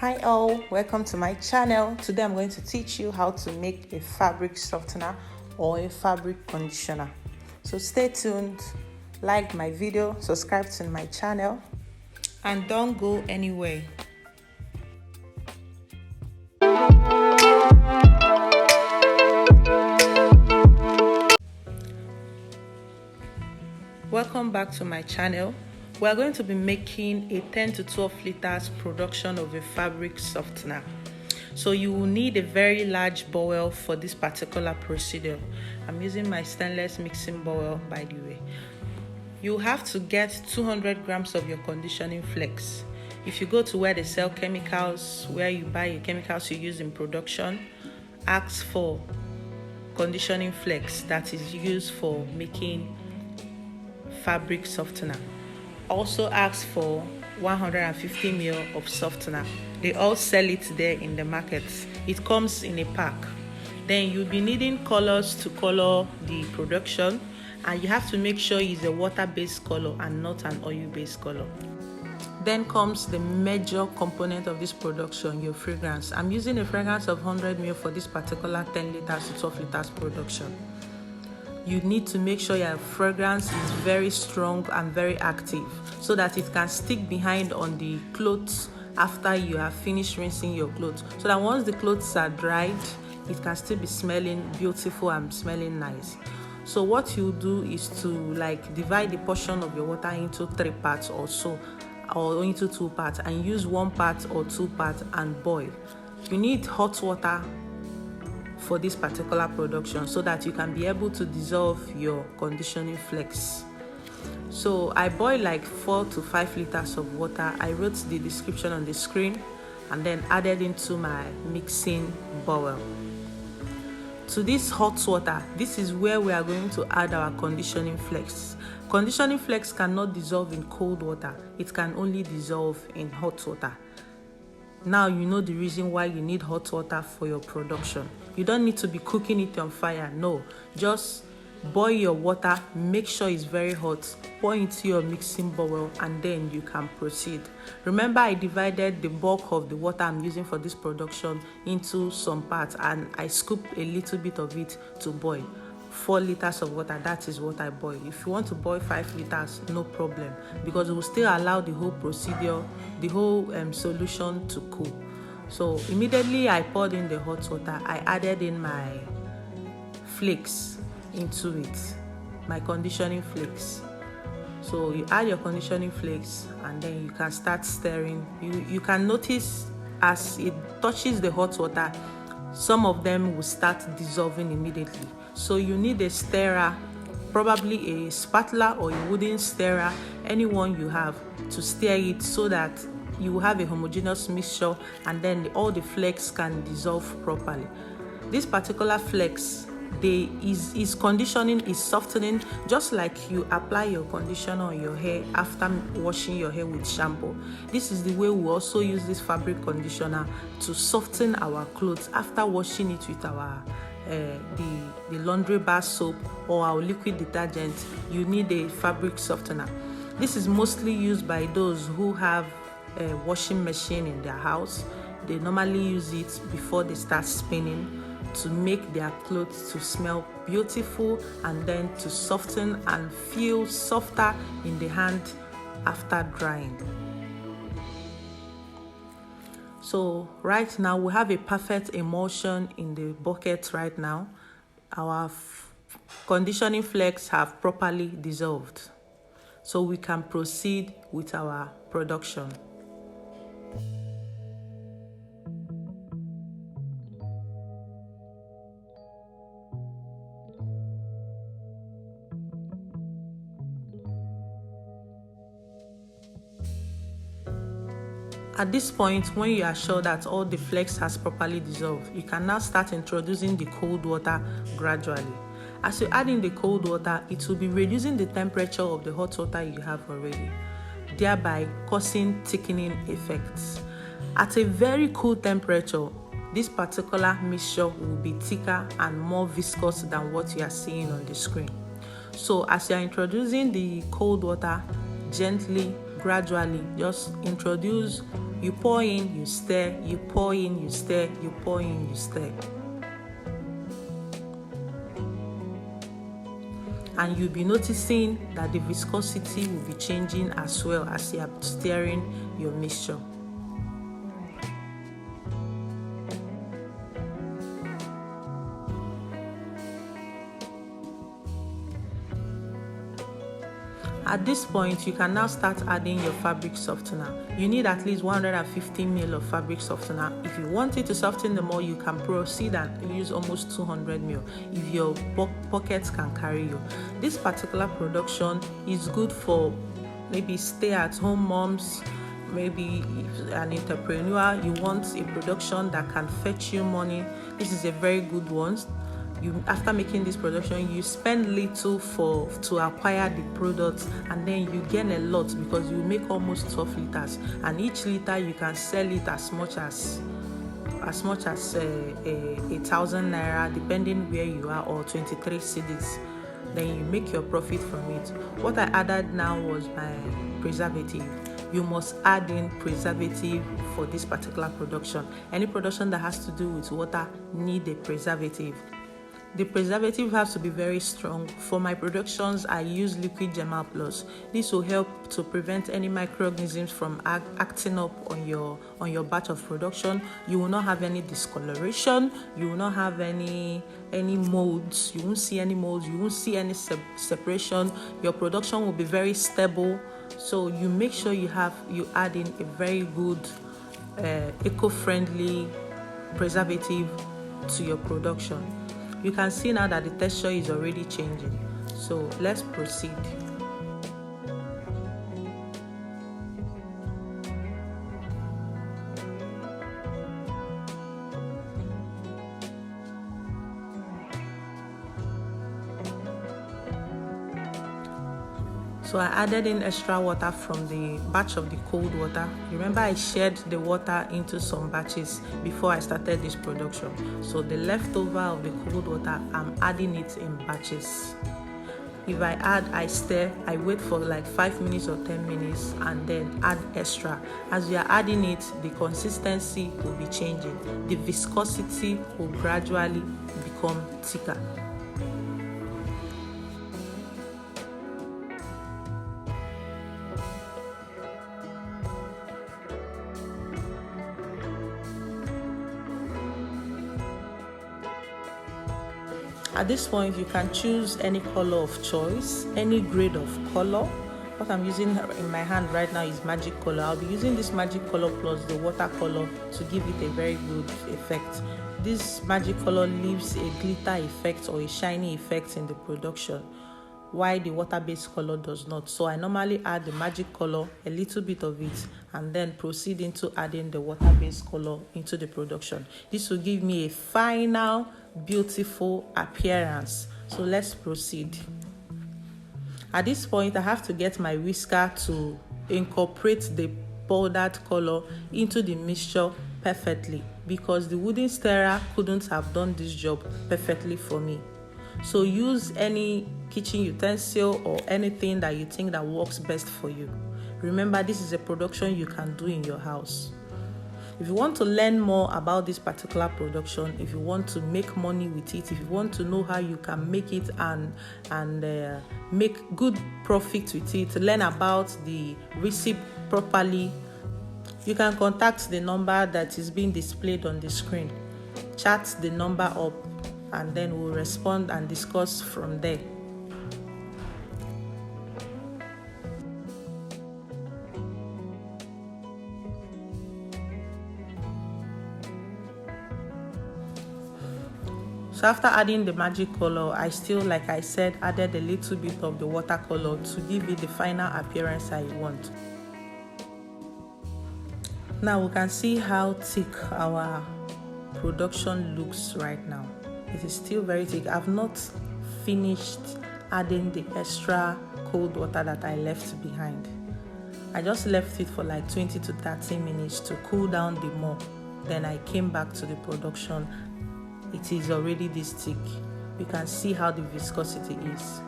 Hi all, welcome to my channel. Today I'm going to teach you how to make a fabric softener or a fabric conditioner. So stay tuned, like my video, subscribe to my channel, and don't go anywhere. Welcome back to my channel. We are going to be making a 10 to 12 liters production of a fabric softener. So you will need a very large bowl for this particular procedure. I'm using my stainless mixing bowl, by the way. You have to get 200 grams of your conditioning flakes. If you go to where they sell chemicals, where you buy your chemicals you use in production, ask for conditioning flakes that is used for making fabric softener. Also ask for 150 ml of softener. They all sell it there in the market. It comes in a pack. Then you'll be needing colors to color the production, and you have to make sure it's a water-based color and not an oil-based color. Then comes the major component of this production, your fragrance. I'm using a fragrance of 100 ml for this particular 10 liters to 12 liters production. You need to make sure your fragrance is very strong and very active so that it can stick behind on the clothes after you have finished rinsing your clothes, so that once the clothes are dried, it can still be smelling beautiful and smelling nice. So what you do is to divide the portion of your water into 3 parts or so, or into 2 parts, and use 1 part or 2 parts and boil. You need hot water for this particular production so that you can be able to dissolve your conditioning flakes. So I boil like 4 to 5 liters of water. I wrote the description on the screen and then added into my mixing bowl. To this hot water, this is where we are going to add our conditioning flakes. Conditioning flakes cannot dissolve in cold water. It can only dissolve in hot water. Now you know the reason why you need hot water for your production. You don't need to be cooking it on fire. No, just boil your water, make sure it's very hot, pour into your mixing bowl, and then you can proceed. Remember, I divided the bulk of the water I'm using for this production into some parts, and I scooped a little bit of it to boil. 4 liters of water, that is what I boil. If you want to boil 5 liters, no problem, because it will still allow the whole procedure, the whole solution to cool. So immediately I poured in the hot water, I added in my flakes into it, my conditioning flakes. So you add your conditioning flakes and then you can start stirring. You can notice as it touches the hot water, some of them will start dissolving immediately. So you need a stirrer, probably a spatula or a wooden stirrer, anyone you have, to stir it so that you will have a homogeneous mixture, and then all the flakes can dissolve properly. This particular flakes, is conditioning, is softening, just like you apply your conditioner on your hair after washing your hair with shampoo. This is the way we also use this fabric conditioner to soften our clothes after washing it with our the laundry bar soap or our liquid detergent. You need a fabric softener. This is mostly used by those who have a washing machine in their house. They normally use it before they start spinning to make their clothes to smell beautiful and then to soften and feel softer in the hand after drying. So right now we have a perfect emulsion in the bucket right now. Our conditioning flakes have properly dissolved, so we can proceed with our production. At this point, when you are sure that all the flakes has properly dissolved, you can now start introducing the cold water gradually. As you add in the cold water, it will be reducing the temperature of the hot water you have already, thereby causing thickening effects. At a very cool temperature, this particular mixture will be thicker and more viscous than what you are seeing on the screen. So as you are introducing the cold water, gently, gradually, just introduce You pour in, you stir, you pour in, you stir, you pour in, you stir. And you'll be noticing that the viscosity will be changing as well as you are stirring your mixture. At this point, you can now start adding your fabric softener. You need at least 150 ml of fabric softener. If you want it to soften the more, you can proceed and use almost 200 ml if your pockets can carry you. This particular production is good for maybe stay-at-home moms. Maybe if an entrepreneur, you want a production that can fetch you money. This is a very good one. After making this production, you spend little to acquire the product, and then you gain a lot because you make almost 12 liters, and each liter you can sell it as much as 1,000 naira, depending where you are, or 23 cedis. Then you make your profit from it. What I added now was my preservative. You must add in preservative for this particular production. Any production that has to do with water need a preservative. The preservative has to be very strong. For my productions, I use liquid Gemal Plus. This will help to prevent any microorganisms from acting up on your batch of production. You will not have any discoloration. You will not have any molds. You won't see any molds. You won't see any separation. Your production will be very stable. So you make sure you add in a very good eco-friendly preservative to your production. You can see now that the texture is already changing. So let's proceed. So I added in extra water from the batch of the cold water. Remember, I shared the water into some batches before I started this production. So the leftover of the cold water, I'm adding it in batches. If I stir, I wait for like 5 minutes or 10 minutes and then add extra. As you are adding it, the consistency will be changing. The viscosity will gradually become thicker. At this point, you can choose any color of choice, any grade of color. What I'm using in my hand right now is magic color. I'll be using this magic color plus the watercolor to give it a very good effect. This magic color leaves a glitter effect or a shiny effect in the production, while the water-based color does not. So I normally add the magic color, a little bit of it, and then proceed into adding the water-based color into the production. This will give me a final beautiful appearance. So let's proceed. At this point, I have to get my whisker to incorporate the powdered color into the mixture perfectly, because the wooden stirrer couldn't have done this job perfectly for me. So use any kitchen utensil or anything that you think that works best for you. Remember, this is a production you can do in your house. If you want to learn more about this particular production, if you want to make money with it, if you want to know how you can make it and make good profit with it, learn about the recipe properly, you can contact the number that is being displayed on the screen. Chat the number up and then we'll respond and discuss from there. So after adding the magic color, I still, like I said, added a little bit of the watercolor to give it the final appearance I want. Now we can see how thick our production looks right now. It is still very thick. I've not finished adding the extra cold water that I left behind. I just left it for like 20 to 30 minutes to cool down the more. Then I came back to the production. It is already this thick. You can see how the viscosity is.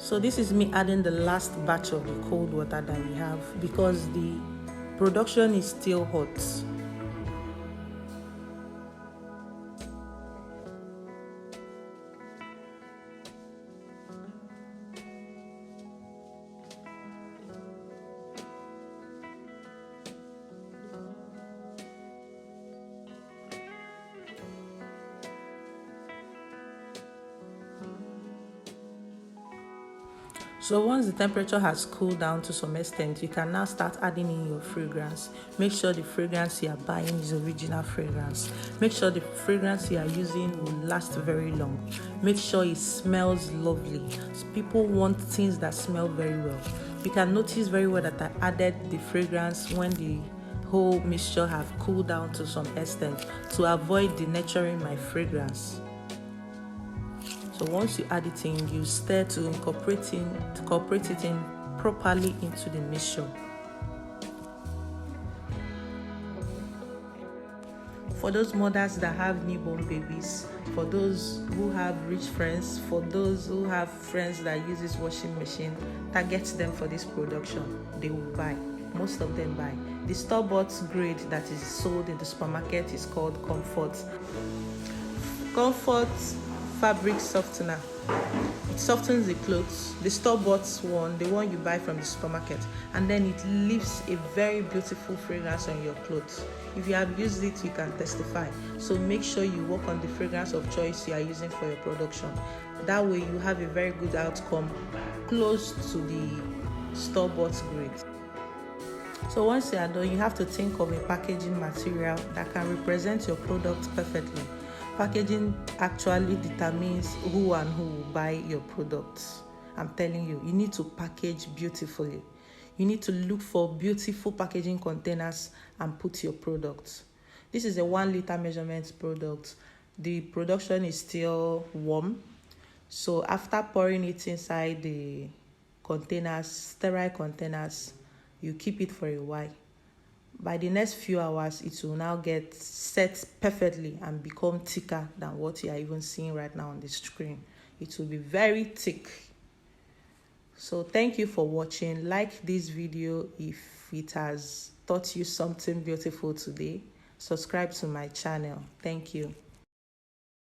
So this is me adding the last batch of the cold water that we have because the production is still hot. So once the temperature has cooled down to some extent, you can now start adding in your fragrance. Make sure the fragrance you are buying is original fragrance. Make sure the fragrance you are using will last very long. Make sure it smells lovely. People want things that smell very well. You can notice very well that I added the fragrance when the whole mixture have cooled down to some extent to avoid denaturing my fragrance. So once you add it in, you stir to incorporate it in properly into the mixture. For those mothers that have newborn babies, for those who have rich friends, for those who have friends that use this washing machine, target them for this production. They will buy. Most of them buy. The store-bought grade that is sold in the supermarket is called Comfort fabric softener. It softens the clothes. The store-bought one, the one you buy from the supermarket, and then it leaves a very beautiful fragrance on your clothes. If you have used it, you can testify. So make sure you work on the fragrance of choice you are using for your production. That way you have a very good outcome close to the store-bought grade. So once you are done, you have to think of a packaging material that can represent your product perfectly. Packaging actually determines who and who will buy your products. I'm telling you, you need to package beautifully. You need to look for beautiful packaging containers and put your products. This is a 1 liter measurement product. The production is still warm. So after pouring it inside the containers, sterile containers, you keep it for a while. By the next few hours, it will now get set perfectly and become thicker than what you are even seeing right now on the screen. It will be very thick. So thank you for watching. Like this video if it has taught you something beautiful today. Subscribe to my channel. Thank you.